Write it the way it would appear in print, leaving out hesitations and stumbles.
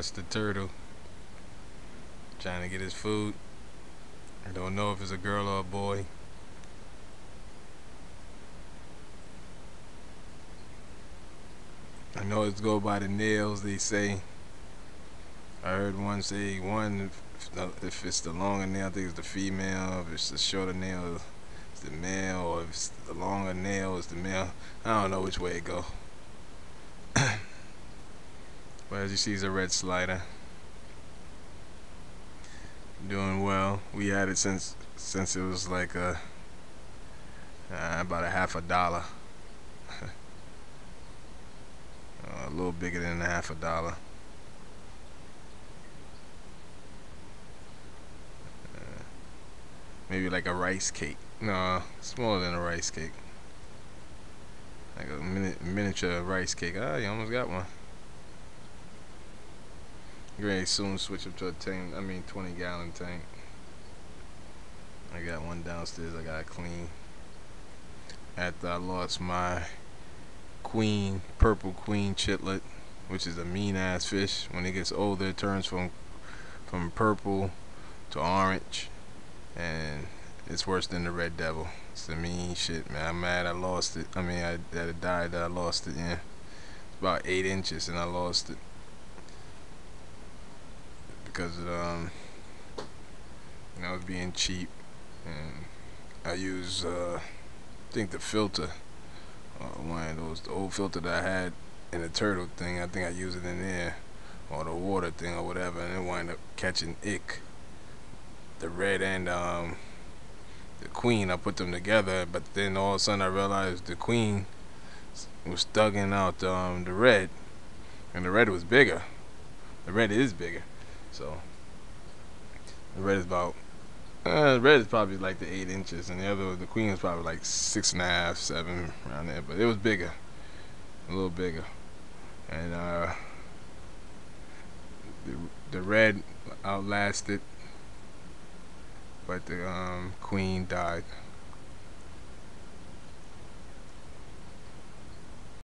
watch the turtle trying to get his food. I don't know if it's a girl or a boy. I know it's go by the nails, they say. I heard one say one, if it's the longer nail, I think it's the female. If it's the shorter nail, it's the male. Or if it's the longer nail, it's the male. I don't know which way it go. But as you see, it's a red slider. Doing well. We had it since it was like about a half a dollar. A little bigger than a half a dollar. Maybe like a rice cake. No, smaller than a rice cake. Like a miniature rice cake. Ah, you almost got one. You're ready to soon switch up to a tank. 20-gallon tank. I got one downstairs. I gotta clean. After I lost my purple queen chitlet, which is a mean ass fish. When it gets older, it turns from purple to orange, and it's worse than the red devil. It's the mean shit, man. I'm mad I lost it. That it died, that I lost it. Yeah, it's about 8 inches, and I lost it because I was being cheap, and I use I think the filter, one of those, the old filter that I had in the turtle thing. I think I used it in there, or the water thing or whatever, and it wound up catching ick. The red and the queen, I put them together, but then all of a sudden I realized the queen was thugging out the red, and the red was bigger. The red is bigger, so the red is about the red is probably like the 8 inches, and the queen was probably like 6.5, 7 around there, but it was bigger, a little bigger, and the red outlasted, but the queen died.